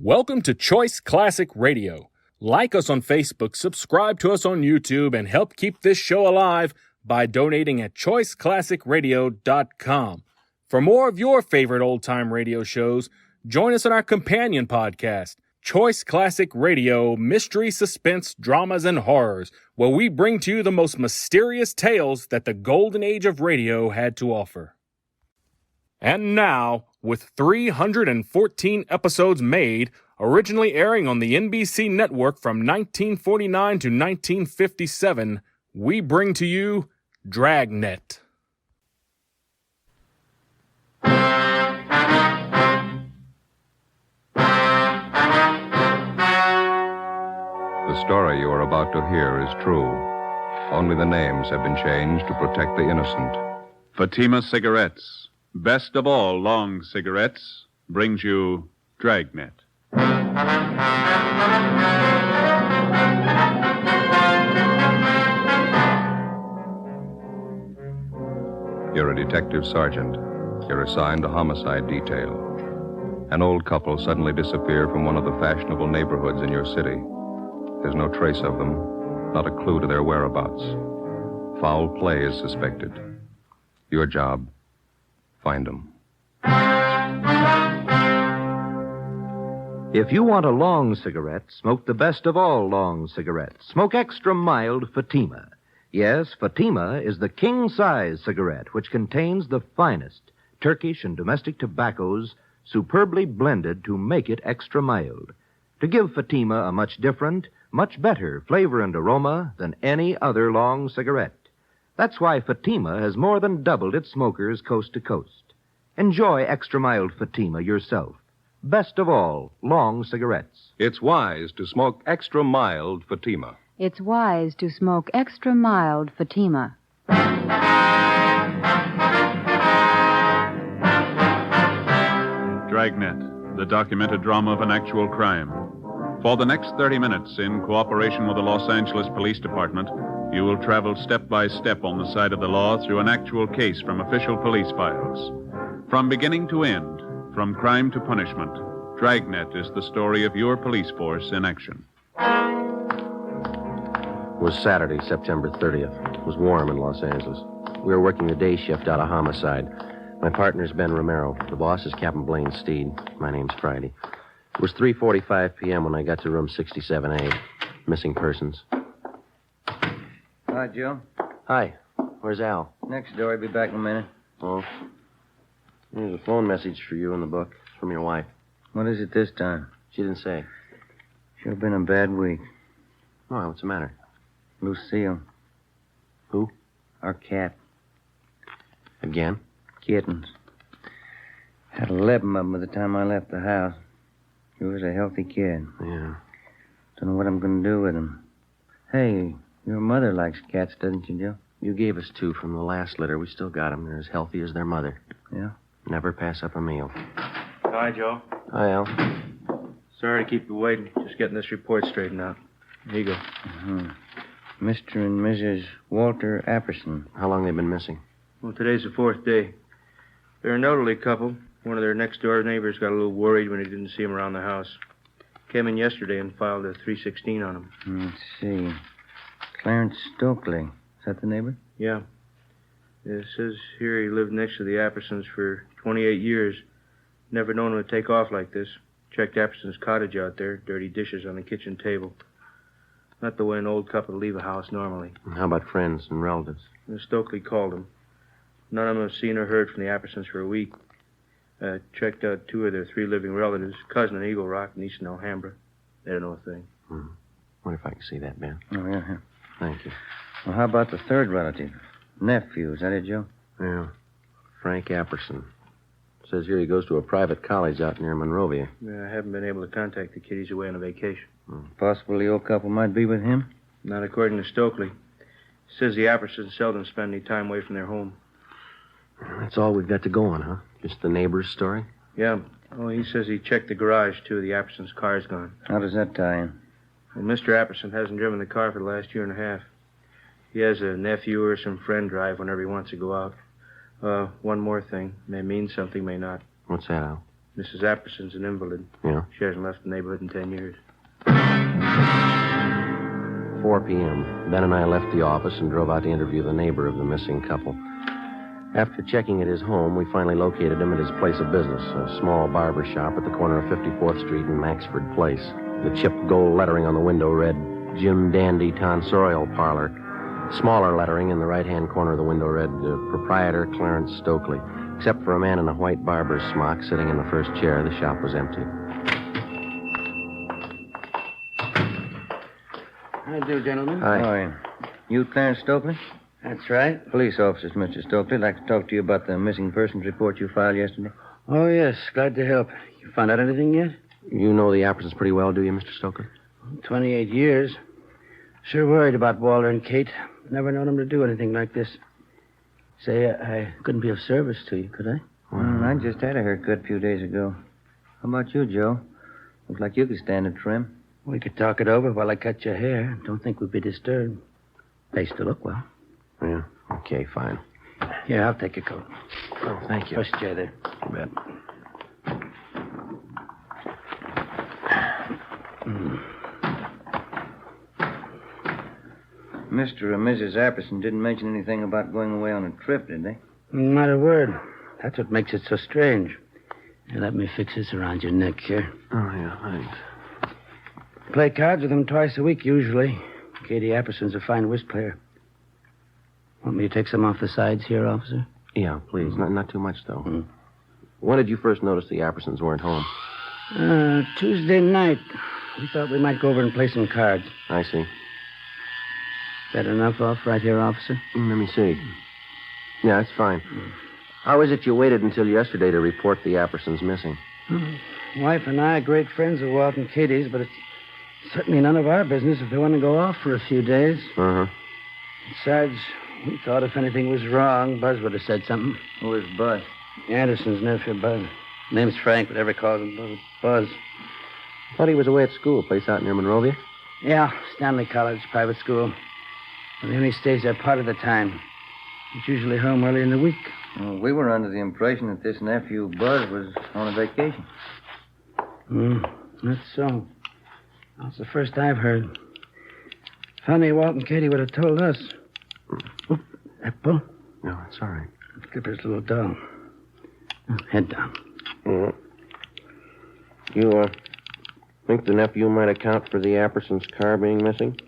Welcome to Choice Classic Radio. Like us on Facebook, subscribe to us on YouTube, and help keep this show alive by donating at choiceclassicradio.com. For more of your favorite old-time radio shows, join us on our companion podcast, Choice Classic Radio, Mystery, Suspense, Dramas, and Horrors, where we bring to you the most mysterious tales that the golden age of radio had to offer. And now, with 314 episodes made, originally airing on the NBC network from 1949 to 1957, we bring to you Dragnet. The story you are about to hear is true. Only the names have been changed to protect the innocent. Fatima Cigarettes, best of all long cigarettes, brings you Dragnet. You're a detective sergeant. You're assigned to homicide detail. An old couple suddenly disappear from one of the fashionable neighborhoods in your city. There's no trace of them, not a clue to their whereabouts. Foul play is suspected. Your job, find them. If you want a long cigarette, smoke the best of all long cigarettes. Smoke extra mild Fatima. Yes, Fatima is the king-size cigarette, which contains the finest Turkish and domestic tobaccos superbly blended to make it extra mild, to give Fatima a much different, much better flavor and aroma than any other long cigarette. That's why Fatima has more than doubled its smokers coast to coast. Enjoy extra mild Fatima yourself. Best of all, long cigarettes. It's wise to smoke extra mild Fatima. It's wise to smoke extra mild Fatima. Dragnet, the documented drama of an actual crime. For the next 30 minutes, in cooperation with the Los Angeles Police Department, you will travel step by step on the side of the law through an actual case from official police files. From beginning to end, from crime to punishment, Dragnet is the story of your police force in action. It was Saturday, September 30th. It was warm in Los Angeles. We were working the day shift out of homicide. My partner's Ben Romero. The boss is Captain Blaine Steed. My name's Friday. It was 3:45 p.m. when I got to room 67A. Missing persons. Hi, Joe. Hi. Where's Al? Next door. I'll be back in a minute. Oh. There's a phone message for you in the book. It's from your wife. What is it this time? She didn't say. Sure been a bad week. Why, what's the matter? Lucille. Who? Our cat. Again? Kittens. Had 11 of them by the time I left the house. He was a healthy kid. Yeah. Don't know what I'm going to do with him. Hey, your mother likes cats, doesn't you, Joe? You gave us 2 from the last litter. We still got them. They're as healthy as their mother. Yeah? Never pass up a meal. Hi, Joe. Hi, Al. Sorry to keep you waiting. Just getting this report straightened out. Here you go. Uh-huh. Mr. and Mrs. Walter Apperson. How long they been missing? Well, today's the 4th day. They're an elderly couple. One of their next-door neighbors got a little worried when he didn't see him around the house. Came in yesterday and filed a 316 on him. Let's see. Clarence Stokely. Is that the neighbor? Yeah. It says here he lived next to the Appersons for 28 years. Never known him to take off like this. Checked Apperson's cottage out there. Dirty dishes on the kitchen table. Not the way an old couple would leave a house normally. How about friends and relatives? Miss Stokely called him. None of them have seen or heard from the Appersons for a week. Checked out 2 of their 3 living relatives, cousin in Eagle Rock, niece in Alhambra. They don't know a thing. Wonder if I can see that, Ben. Oh, yeah. Thank you. Well, how about the third relative? Nephew, is that it, Joe? Yeah. Frank Apperson. Says here he goes to a private college out near Monrovia. I haven't been able to contact the kid. He's away on a vacation. Possible the old couple might be with him? Not according to Stokely. Says the Appersons seldom spend any time away from their home. That's all we've got to go on, huh? Just the neighbor's story? Yeah. Oh, he says he checked the garage, too. The Appersons' car's gone. How does that tie in? Well, Mr. Apperson hasn't driven the car for the last year and a half. He has a nephew or some friend drive whenever he wants to go out. One more thing. May mean something, may not. What's that, Al? Mrs. Apperson's an invalid. Yeah? She hasn't left the neighborhood in 10 years. 4 p.m. Ben and I left the office and drove out to interview the neighbor of the missing couple. After checking at his home, we finally located him at his place of business, a small barber shop at the corner of 54th Street and Maxford Place. The chipped gold lettering on the window read, Jim Dandy Tonsorial Parlor. Smaller lettering in the right-hand corner of the window read, Proprietor Clarence Stokely. Except for a man in a white barber's smock sitting in the first chair, the shop was empty. How do, gentlemen? Hi. How are you? You Clarence Stokely? That's right. Police officers, Mr. Stokely. I'd like to talk to you about the missing persons report you filed yesterday. Oh, yes. Glad to help. You found out anything yet? You know the Appersons pretty well, do you, Mr. Stokely? 28 years. Sure worried about Walter and Kate. Never known them to do anything like this. Say, I couldn't be of service to you, could I? I just had a haircut a few days ago. How about you, Joe? Looks like you could stand a trim. We could talk it over while I cut your hair. Don't think we'd be disturbed. Face to look well. Yeah, okay, fine. Here, I'll take your coat. Oh, thank you. First chair there. You bet. Mr. and Mrs. Apperson didn't mention anything about going away on a trip, did they? Not a word. That's what makes it so strange. Here, let me fix this around your neck here. Oh, yeah, thanks. Play cards with them twice a week, usually. Katie Apperson's a fine whist player. Want me to take some off the sides here, officer? Yeah, please. Not too much, though. When did you first notice the Appersons weren't home? Tuesday night. We thought we might go over and play some cards. I see. That enough off right here, officer? Let me see. Yeah, that's fine. How is it you waited until yesterday to report the Appersons missing? Wife and I are great friends of Walt and Katie's, but it's certainly none of our business if they want to go off for a few days. Uh-huh. Besides, we thought if anything was wrong, Buzz would have said something. Who is Buzz? Anderson's nephew, Buzz. Name's Frank, but every calls him Buzz. Thought he was away at school, place out near Monrovia? Yeah, Stanley College, private school. But he only stays there part of the time. He's usually home early in the week. Well, we were under the impression that this nephew, Buzz, was on a vacation. That's so. That's the first I've heard. Funny, Walt and Katie would have told us. Oop, that pull. No, it's all right. Skipper's little dull. Head down. You, think the nephew might account for the Appersons' car being missing?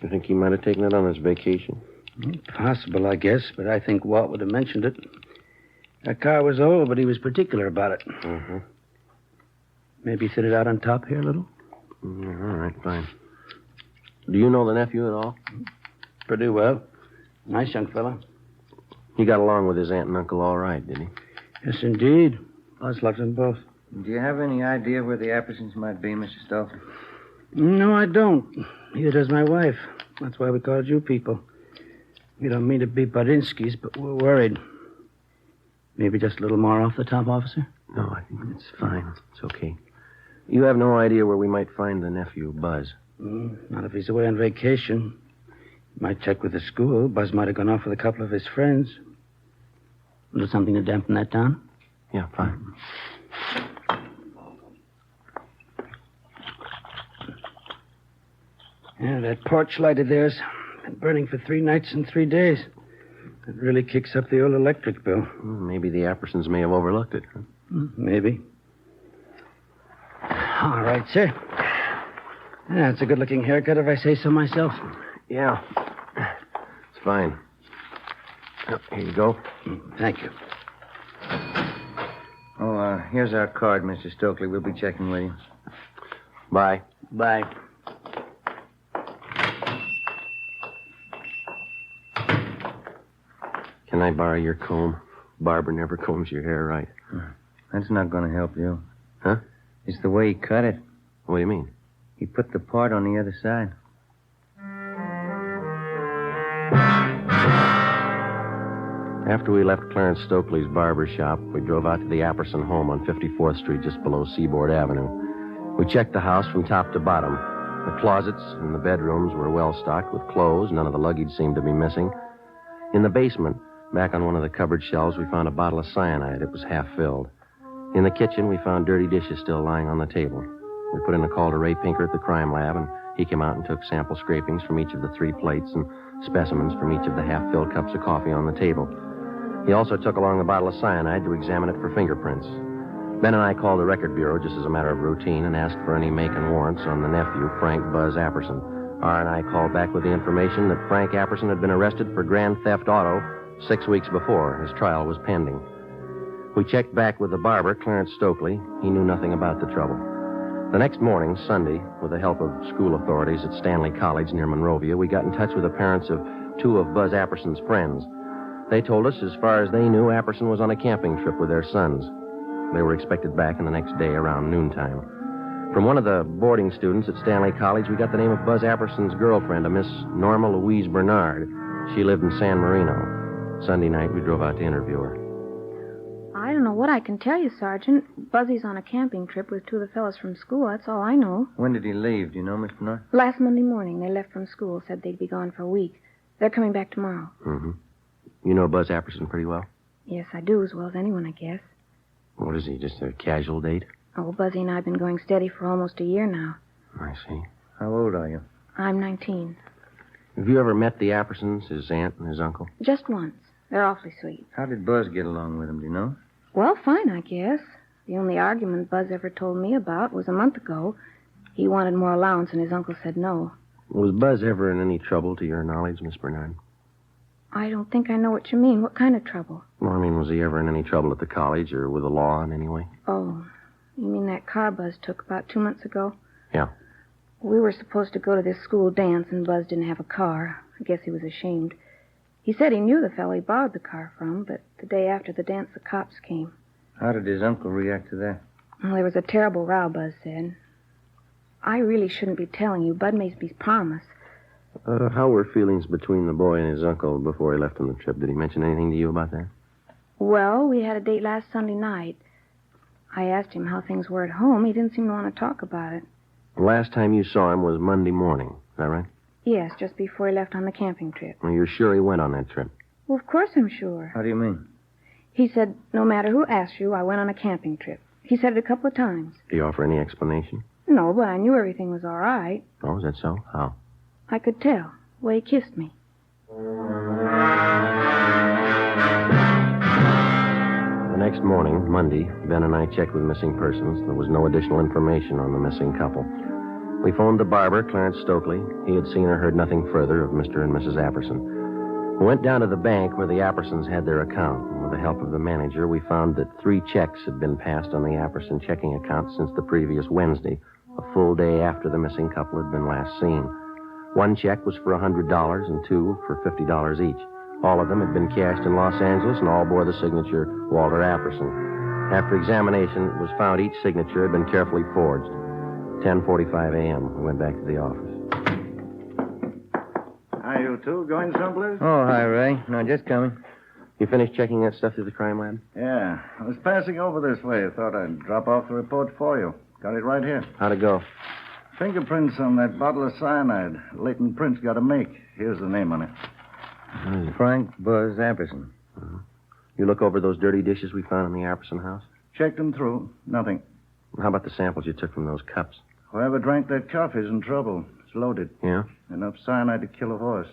You think he might have taken it on his vacation? Possible, I guess, but I think Walt would have mentioned it. That car was old, but he was particular about it. Uh-huh. Maybe sit it out on top here a little? All right, fine. Do you know the nephew at all? Pretty well. Nice young fellow. He got along with his aunt and uncle all right, did he? Yes, indeed. Buzz loves them both. Do you have any idea where the Appersons might be, Mr. Stokely? No, I don't. Neither does my wife. That's why we called you people. We don't mean to be Badinsky's, but we're worried. Maybe just a little more off the top, officer? No, I think it's fine. It's okay. You have no idea where we might find the nephew, Buzz? Not if he's away on vacation. Might check with the school. Buzz might have gone off with a couple of his friends. A little something to dampen that down? Yeah, fine. Yeah, that porch light of theirs been burning for 3 nights and 3 days. It really kicks up the old electric bill. Maybe the Appersons may have overlooked it. Huh? Maybe. All right, sir. Yeah, it's a good-looking haircut if I say so myself. Yeah. It's fine. Oh, here you go. Thank you. Oh, here's our card, Mr. Stokely. We'll be checking with you. Bye. Bye. Can I borrow your comb? Barbara never combs your hair right. That's not going to help you. Huh? It's the way he cut it. What do you mean? He put the part on the other side. After we left Clarence Stokely's barber shop, we drove out to the Apperson home on 54th Street, just below Seaboard Avenue. We checked the house from top to bottom. The closets and the bedrooms were well stocked with clothes. None of the luggage seemed to be missing. In the basement, back on one of the cupboard shelves, we found a bottle of cyanide. It was half filled. In the kitchen, we found dirty dishes still lying on the table. We put in a call to Ray Pinker at the crime lab, and he came out and took sample scrapings from each of the 3 plates and specimens from each of the half-filled cups of coffee on the table. He also took along a bottle of cyanide to examine it for fingerprints. Ben and I called the record bureau just as a matter of routine and asked for any make and warrants on the nephew, Frank Buzz Apperson. R&I called back with the information that Frank Apperson had been arrested for grand theft auto 6 weeks before. His trial was pending. We checked back with the barber, Clarence Stokely. He knew nothing about the trouble. The next morning, Sunday, with the help of school authorities at Stanley College near Monrovia, we got in touch with the parents of 2 of Buzz Apperson's friends. They told us, as far as they knew, Apperson was on a camping trip with their sons. They were expected back in the next day around noontime. From one of the boarding students at Stanley College, we got the name of Buzz Apperson's girlfriend, a Miss Norma Louise Bernard. She lived in San Marino. Sunday night, we drove out to interview her. I don't know what I can tell you, Sergeant. Buzzy's on a camping trip with 2 of the fellows from school. That's all I know. When did he leave? Do you know, Mr. North? Last Monday morning, they left from school. Said they'd be gone for a week. They're coming back tomorrow. Mm-hmm. You know Buzz Apperson pretty well? Yes, I do, as well as anyone, I guess. What is he, just a casual date? Oh, Buzzy and I have been going steady for almost a year now. I see. How old are you? I'm 19. Have you ever met the Appersons, his aunt and his uncle? Just once. They're awfully sweet. How did Buzz get along with him, do you know? Well, fine, I guess. The only argument Buzz ever told me about was a month ago. He wanted more allowance, and his uncle said no. Was Buzz ever in any trouble, to your knowledge, Miss Bernard? I don't think I know what you mean. What kind of trouble? Well, I mean, was he ever in any trouble at the college or with the law in any way? Oh, you mean that car Buzz took about 2 months ago? Yeah. We were supposed to go to this school dance, and Buzz didn't have a car. I guess he was ashamed. He said he knew the fellow he borrowed the car from, but the day after the dance, the cops came. How did his uncle react to that? Well, there was a terrible row, Buzz said. I really shouldn't be telling you. Bud made me promise. How were feelings between the boy and his uncle before he left on the trip? Did he mention anything to you about that? Well, we had a date last Sunday night. I asked him how things were at home. He didn't seem to want to talk about it. The last time you saw him was Monday morning. Is that right? Yes, just before he left on the camping trip. Well, you're sure he went on that trip? Well, of course I'm sure. How do you mean? He said, no matter who asked you, I went on a camping trip. He said it a couple of times. Did he offer any explanation? No, but I knew everything was all right. Oh, is that so? How? I could tell. The way he kissed me. The next morning, Monday, Ben and I checked with missing persons. There was no additional information on the missing couple. We phoned the barber, Clarence Stokely. He had seen or heard nothing further of Mr. and Mrs. Apperson. We went down to the bank where the Appersons had their account. And with the help of the manager, we found that 3 checks had been passed on the Apperson checking account since the previous Wednesday, a full day after the missing couple had been last seen. 1 check was for $100 and 2 for $50 each. All of them had been cashed in Los Angeles and all bore the signature Walter Apperson. After examination, it was found each signature had been carefully forged. 10:45 a.m. We went back to the office. Hi, you two. Going someplace? Oh, hi, Ray. No, just coming. You finished checking that stuff through the crime lab? Yeah. I was passing over this way. I thought I'd drop off the report for you. Got it right here. How'd it go? Fingerprints on that bottle of cyanide. Latent prints got to make. Here's the name on it. Frank Buzz Apperson. You look over those dirty dishes we found in the Apperson house? Checked them through. Nothing. How about the samples you took from those cups? Whoever drank that coffee's in trouble. It's loaded. Yeah? Enough cyanide to kill a horse.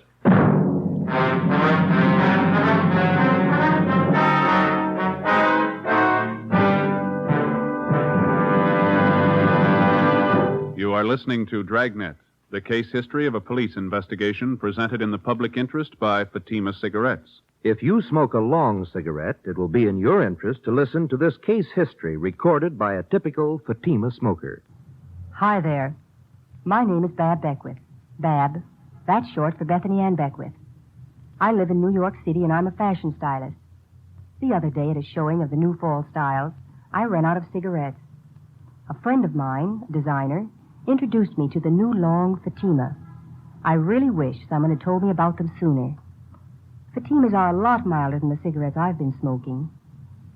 You are listening to Dragnet, the case history of a police investigation presented in the public interest by Fatima Cigarettes. If you smoke a long cigarette, it will be in your interest to listen to this case history recorded by a typical Fatima smoker. Hi there. My name is Bab Beckwith. Bab. That's short for Bethany Ann Beckwith. I live in New York City, and I'm a fashion stylist. The other day, at a showing of the new fall styles, I ran out of cigarettes. A friend of mine, a designer, introduced me to the new long Fatima. I really wish someone had told me about them sooner. Fatimas are a lot milder than the cigarettes I've been smoking,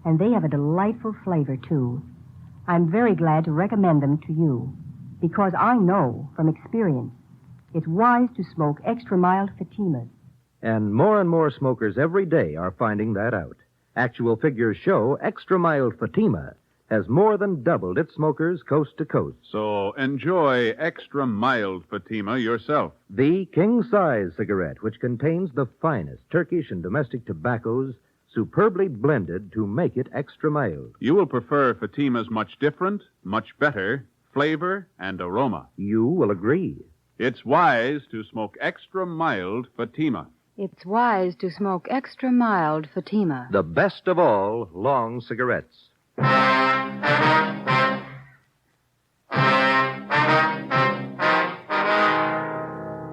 and they have a delightful flavor, too. I'm very glad to recommend them to you, because I know from experience it's wise to smoke extra mild Fatimas. And more smokers every day are finding that out. Actual figures show extra mild Fatima has more than doubled its smokers coast to coast. So enjoy extra mild Fatima yourself. The king-size cigarette, which contains the finest Turkish and domestic tobaccos, superbly blended to make it extra mild. You will prefer Fatima's much different, much better flavor and aroma. You will agree. It's wise to smoke extra mild Fatima. It's wise to smoke extra mild Fatima. The best of all long cigarettes.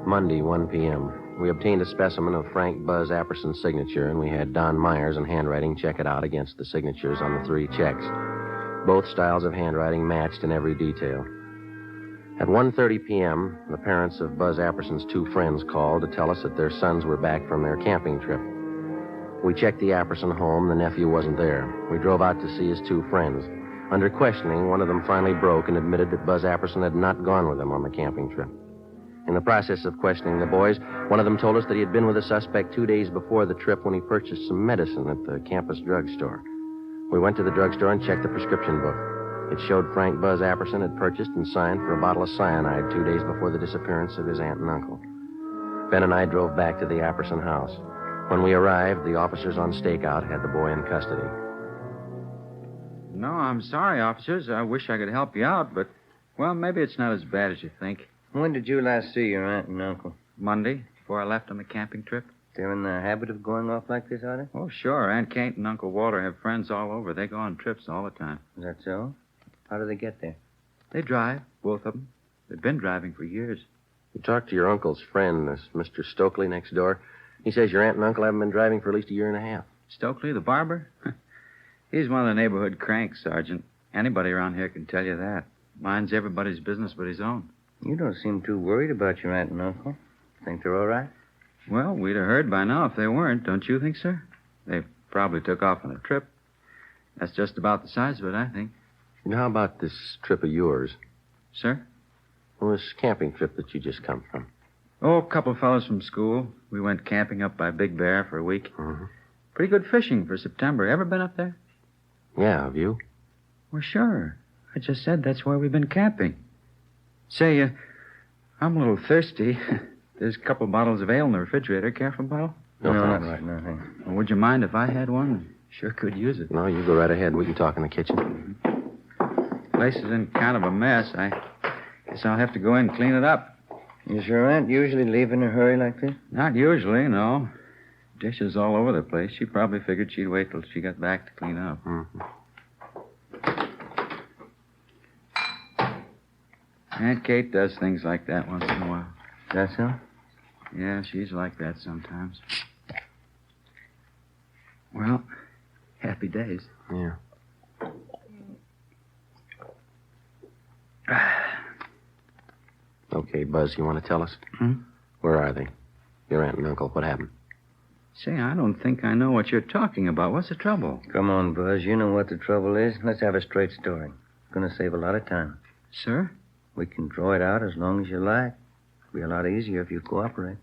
Monday, 1 p.m. We obtained a specimen of Frank Buzz Apperson's signature, and we had Don Myers in handwriting check it out against the signatures on the 3 checks. Both styles of handwriting matched in every detail. At 1:30 p.m., the parents of Buzz Apperson's 2 friends called to tell us that their sons were back from their camping trip. We checked the Apperson home. The nephew wasn't there. We drove out to see his 2 friends. Under questioning, one of them finally broke and admitted that Buzz Apperson had not gone with them on the camping trip. In the process of questioning the boys, one of them told us that he had been with the suspect 2 days before the trip when he purchased some medicine at the campus drugstore. We went to the drugstore and checked the prescription book. It showed Frank Buzz Apperson had purchased and signed for a bottle of cyanide 2 days before the disappearance of his aunt and uncle. Ben and I drove back to the Apperson house. When we arrived, the officers on stakeout had the boy in custody. No, I'm sorry, officers. I wish I could help you out, but, well, maybe it's not as bad as you think. When did you last see your aunt and uncle? Monday, before I left on the camping trip. They're in the habit of going off like this, are they? Oh, sure. Aunt Kate and Uncle Walter have friends all over. They go on trips all the time. Is that so? How do they get there? They drive, both of them. They've been driving for years. You talked to your uncle's friend, this Mr. Stokely next door. He says your aunt and uncle haven't been driving for at least a year and a half. Stokely, the barber? He's one of the neighborhood cranks, Sergeant. Anybody around here can tell you that. Minds everybody's business but his own. You don't seem too worried about your aunt and uncle. Think they're all right? Well, we'd have heard by now if they weren't, don't you think, sir? They probably took off on a trip. That's just about the size of it, I think. And how about this trip of yours? Sir? Well, this camping trip that you just come from. Oh, a couple of fellows from school. We went camping up by Big Bear for a week. Mm-hmm. Pretty good fishing for September. Ever been up there? Yeah, have you? Well, sure. I just said that's where we've been camping. Say, I'm a little thirsty. There's a couple bottles of ale in the refrigerator. Care for a bottle? No, not right now, thanks. Well, would you mind if I had one? Sure could use it. No, you go right ahead. We can talk in the kitchen. Place is in kind of a mess. I guess I'll have to go in and clean it up. Does your aunt usually leave in a hurry like this? Not usually, no. Dishes all over the place. She probably figured she'd wait till she got back to clean up. Mm-hmm. Aunt Kate does things like that once in a while. That so? Yeah, she's like that sometimes. Well, happy days. Yeah. Okay, Buzz, you want to tell us? Where are they? Your aunt and uncle. What happened? Say, I don't think I know what you're talking about. What's the trouble? Come on, Buzz. You know what the trouble is. Let's have a straight story. It's going to save a lot of time. Sir? We can draw it out as long as you like. It'll be a lot easier if you cooperate.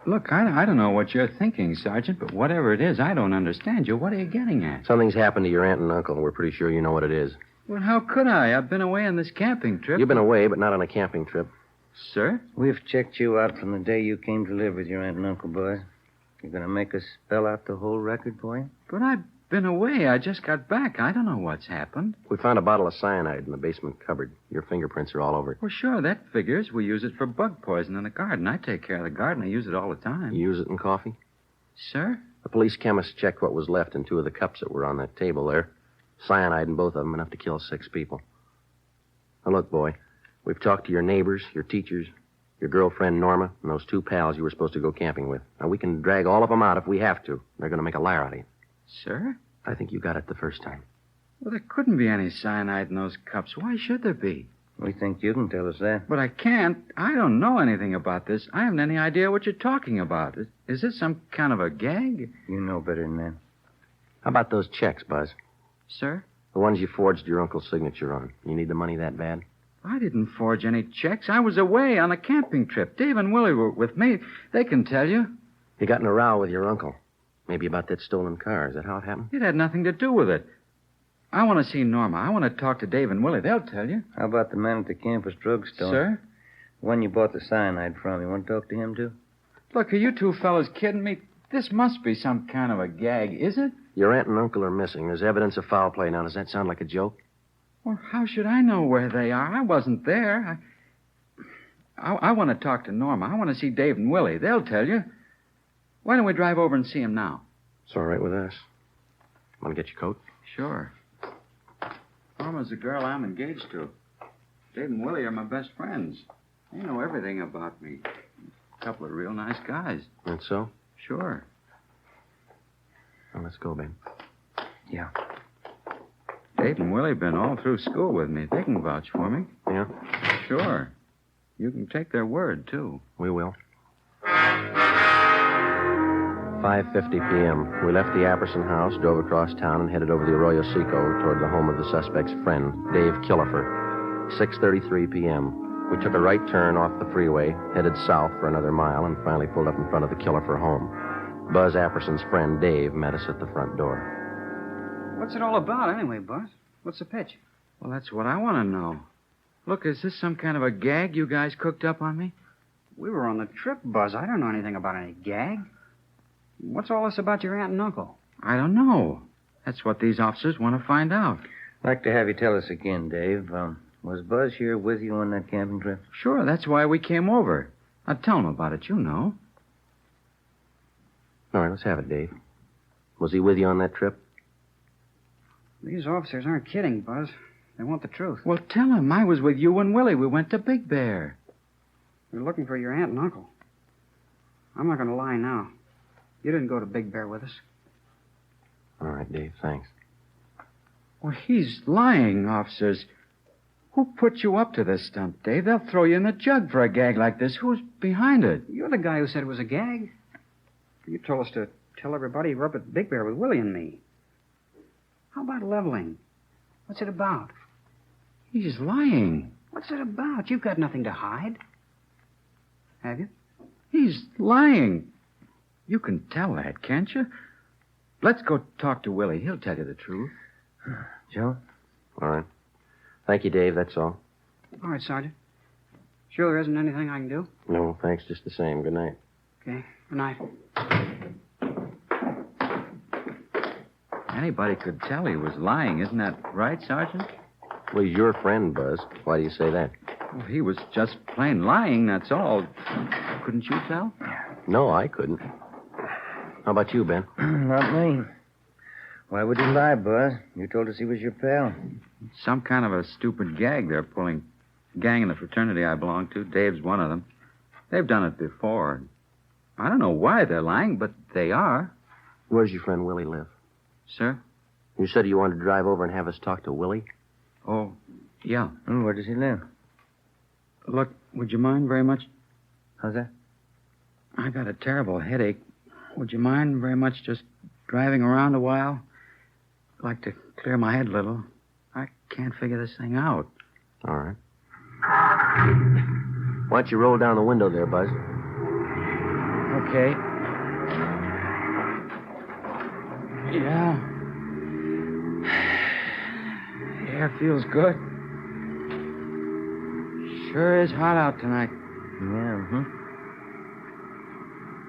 Look, I don't know what you're thinking, Sergeant, but whatever it is, I don't understand you. What are you getting at? Something's happened to your aunt and uncle, and we're pretty sure you know what it is. Well, how could I? I've been away on this camping trip. You've been away, but not on a camping trip. Sir? We've checked you out from the day you came to live with your aunt and uncle, Buzz. You're going to make us spell out the whole record for you? But I've been away. I just got back. I don't know what's happened. We found a bottle of cyanide in the basement cupboard. Your fingerprints are all over it. Well, sure, that figures. We use it for bug poison in the garden. I take care of the garden. I use it all the time. You use it in coffee? Sir? The police chemist checked what was left in 2 of the cups that were on that table there. Cyanide in both of them, enough to kill 6 people. Now, look, boy, we've talked to your neighbors, your teachers, your girlfriend, Norma, and those 2 pals you were supposed to go camping with. Now, we can drag all of them out if we have to. They're going to make a liar out of you. Sir? I think you got it the first time. Well, there couldn't be any cyanide in those cups. Why should there be? We think you can tell us that. But I can't. I don't know anything about this. I haven't any idea what you're talking about. Is this some kind of a gag? You know better than that. How about those checks, Buzz? Sir? The ones you forged your uncle's signature on. You need the money that bad? I didn't forge any checks. I was away on a camping trip. Dave and Willie were with me. They can tell you. You got in a row with your uncle. Maybe about that stolen car. Is that how it happened? It had nothing to do with it. I want to see Norma. I want to talk to Dave and Willie. They'll tell you. How about the man at the campus drugstore? Sir? One you bought the cyanide from. You want to talk to him, too? Look, are you two fellas kidding me? This must be some kind of a gag, is it? Your aunt and uncle are missing. There's evidence of foul play. Now, does that sound like a joke? Well, how should I know where they are? I wasn't there. I want to talk to Norma. I want to see Dave and Willie. They'll tell you. Why don't we drive over and see him now? It's all right with us. Want to get your coat? Sure. Norma's the girl I'm engaged to. Dave and Willie are my best friends. They know everything about me. A couple of real nice guys. That's so? Sure. Well, let's go, babe. Yeah. Dave and Willie have been all through school with me. They can vouch for me. Yeah? Sure. You can take their word, too. We will. 5:50 p.m. We left the Apperson house, drove across town, and headed over the Arroyo Seco toward the home of the suspect's friend, Dave Killefer. 6:33 p.m. We took a right turn off the freeway, headed south for another mile, and finally pulled up in front of the Killefer home. Buzz Apperson's friend, Dave, met us at the front door. What's it all about, anyway, Buzz? What's the pitch? Well, that's what I want to know. Look, is this some kind of a gag you guys cooked up on me? We were on the trip, Buzz. I don't know anything about any gag. What's all this about your aunt and uncle? I don't know. That's what these officers want to find out. I'd like to have you tell us again, Dave. Was Buzz here with you on that camping trip? Sure, that's why we came over. Now, tell him about it, you know. All right, let's have it, Dave. Was he with you on that trip? These officers aren't kidding, Buzz. They want the truth. Well, tell him I was with you and Willie. We went to Big Bear. We're looking for your aunt and uncle. I'm not going to lie now. You didn't go to Big Bear with us. All right, Dave, thanks. Well, he's lying, officers. Who put you up to this stunt, Dave? They'll throw you in the jug for a gag like this. Who's behind it? You're the guy who said it was a gag. You told us to tell everybody you were up at Big Bear with Willie and me. How about leveling? What's it about? He's lying. What's it about? You've got nothing to hide. Have you? He's lying. You can tell that, can't you? Let's go talk to Willie. He'll tell you the truth. Joe? All right. Thank you, Dave. That's all. All right, Sergeant. Sure there isn't anything I can do? No, thanks. Just the same. Good night. Okay. Good night. Anybody could tell he was lying. Isn't that right, Sergeant? Well, he's your friend, Buzz. Why do you say that? Well, he was just plain lying, that's all. Couldn't you tell? No, I couldn't. How about you, Ben? Not me. Why would he lie, Buzz? You told us he was your pal. Some kind of a stupid gag they're pulling. Gang in the fraternity I belong to. Dave's one of them. They've done it before. I don't know why they're lying, but they are. Where's your friend Willie live? Sir? You said you wanted to drive over and have us talk to Willie? Oh, yeah. Where does he live? Look, would you mind very much? How's that? I got a terrible headache. Would you mind very much just driving around a while? I'd like to clear my head a little. I can't figure this thing out. All right. Why don't you roll down the window there, Buzz? Okay. Yeah. Air feels good. Sure is hot out tonight. Yeah,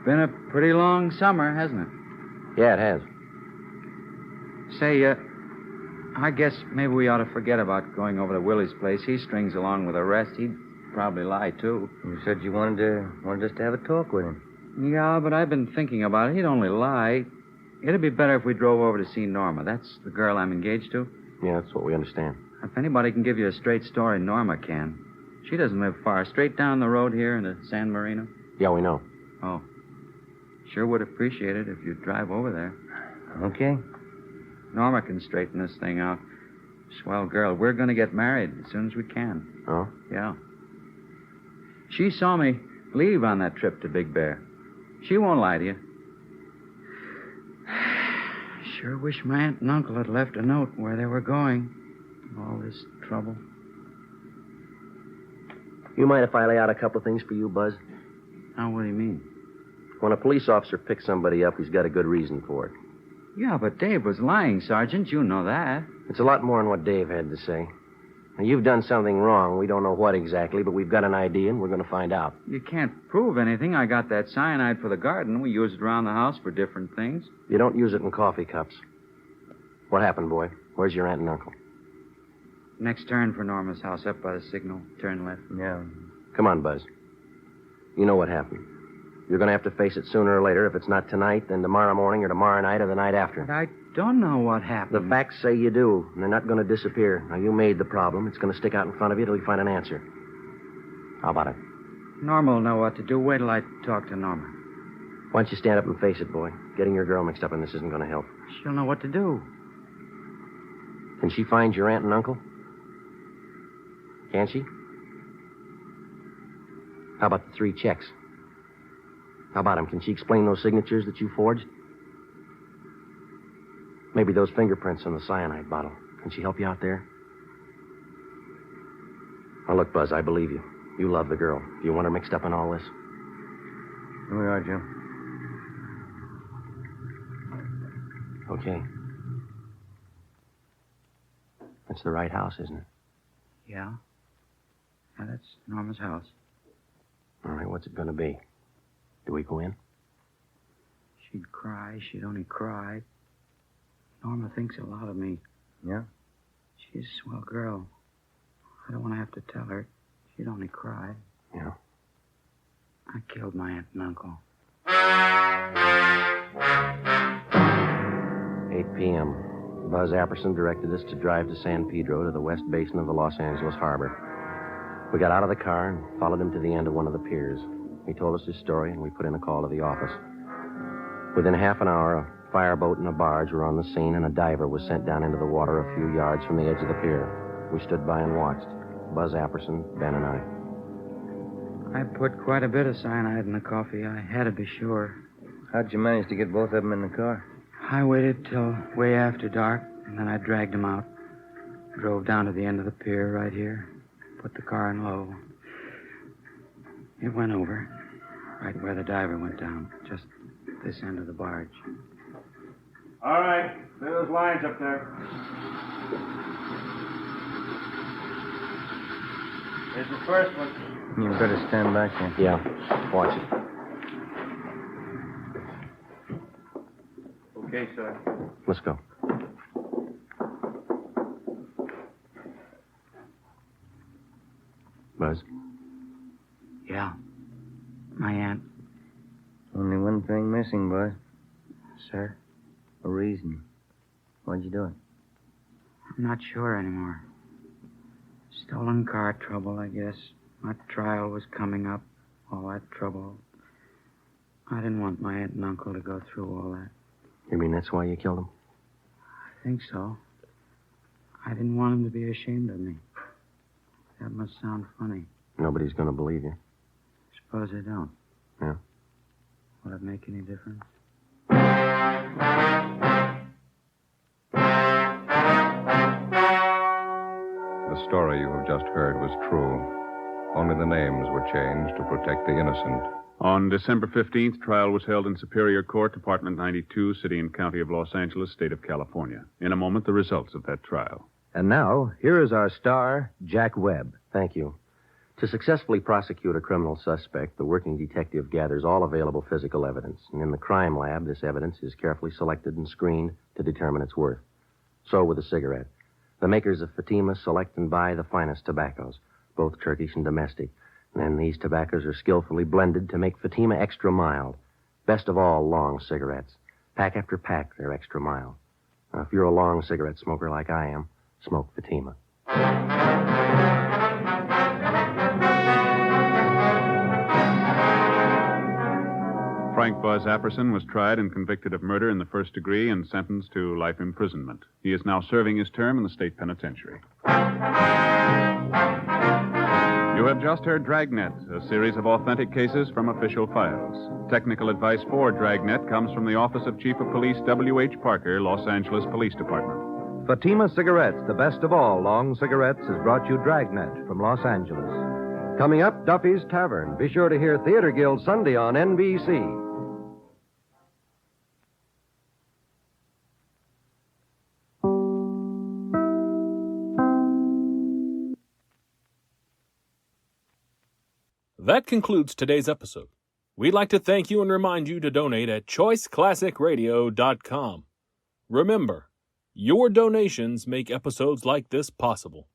Been a pretty long summer, hasn't it? Yeah, it has. Say, I guess maybe we ought to forget about going over to Willie's place. He strings along with the rest. He'd probably lie, too. You said you wanted us to have a talk with him. Yeah, but I've been thinking about it. He'd only lie. It'd be better if we drove over to see Norma. That's the girl I'm engaged to. Yeah, that's what we understand. If anybody can give you a straight story, Norma can. She doesn't live far. Straight down the road here into San Marino. Yeah, we know. Oh. Sure would appreciate it if you'd drive over there. Okay. Norma can straighten this thing out. Swell girl. We're going to get married as soon as we can. Oh? Yeah. She saw me leave on that trip to Big Bear. She won't lie to you. Sure wish my aunt and uncle had left a note where they were going. All this trouble. You mind if I lay out a couple of things for you, Buzz? Now, what do you mean? When a police officer picks somebody up, he's got a good reason for it. Yeah, but Dave was lying, Sergeant. You know that. It's a lot more than what Dave had to say. Now, you've done something wrong. We don't know what exactly, but we've got an idea, and we're going to find out. You can't prove anything. I got that cyanide for the garden. We use it around the house for different things. You don't use it in coffee cups. What happened, boy? Where's your aunt and uncle? Next turn for Norma's house, up by the signal. Turn left. Yeah. Come on, Buzz. You know what happened. You're going to have to face it sooner or later. If it's not tonight, then tomorrow morning or tomorrow night or the night after. But I don't know what happened. The facts say you do, and they're not going to disappear. Now, you made the problem. It's going to stick out in front of you till you find an answer. How about it? Norma will know what to do. Wait till I talk to Norma. Why don't you stand up and face it, boy? Getting your girl mixed up in this isn't going to help. She'll know what to do. Can she find your aunt and uncle? Can she? How about the 3 checks? How about them? Can she explain those signatures that you forged? Maybe those fingerprints on the cyanide bottle. Can she help you out there? Now, look, Buzz, I believe you. You love the girl. Do you want her mixed up in all this? Here we are, Joe. Okay. That's the right house, isn't it? Yeah? Yeah, that's Norma's house. All right, what's it going to be? Do we go in? She'd cry. She'd only cry. Norma thinks a lot of me. Yeah? She's a swell girl. I don't want to have to tell her. She'd only cry. Yeah. I killed my aunt and uncle. 8 p.m. Buzz Apperson directed us to drive to San Pedro to the west basin of the Los Angeles harbor. We got out of the car and followed him to the end of one of the piers. He told us his story, and we put in a call to the office. Within half an hour, a fireboat and a barge were on the scene, and a diver was sent down into the water a few yards from the edge of the pier. We stood by and watched. Buzz Apperson, Ben, and I. I put quite a bit of cyanide in the coffee. I had to be sure. How'd you manage to get both of them in the car? I waited till way after dark, and then I dragged them out. Drove down to the end of the pier right here. Put the car in low. It went over, right where the diver went down, just this end of the barge. All right. Clear those lines up there. Here's the first one. You better stand back there. Yeah, watch it. Okay, sir. Let's go. Buzz? Yeah. My aunt. Only one thing missing, Buzz. Sir? A reason. Why'd you do it? I'm not sure anymore. Stolen car trouble, I guess. My trial was coming up. All that trouble. I didn't want my aunt and uncle to go through all that. You mean that's why you killed him? I think so. I didn't want them to be ashamed of me. That must sound funny. Nobody's going to believe you. Suppose they don't. Yeah. Will it make any difference? The story you have just heard was true. Only the names were changed to protect the innocent. On December 15th, trial was held in Superior Court, Department 92, City and County of Los Angeles, State of California. In a moment, the results of that trial. And now, here is our star, Jack Webb. Thank you. To successfully prosecute a criminal suspect, the working detective gathers all available physical evidence. And in the crime lab, this evidence is carefully selected and screened to determine its worth. So with a cigarette. The makers of Fatima select and buy the finest tobaccos, both Turkish and domestic. And then these tobaccos are skillfully blended to make Fatima extra mild. Best of all, long cigarettes. Pack after pack, they're extra mild. Now, if you're a long cigarette smoker like I am, smoke Fatima. Frank Buzz Apperson was tried and convicted of murder in the first degree and sentenced to life imprisonment. He is now serving his term in the state penitentiary. You have just heard Dragnet, a series of authentic cases from official files. Technical advice for Dragnet comes from the Office of Chief of Police W.H. Parker, Los Angeles Police Department. Fatima Cigarettes, the best of all long cigarettes, has brought you Dragnet from Los Angeles. Coming up, Duffy's Tavern. Be sure to hear Theater Guild Sunday on NBC. That concludes today's episode. We'd like to thank you and remind you to donate at choiceclassicradio.com. Remember, your donations make episodes like this possible.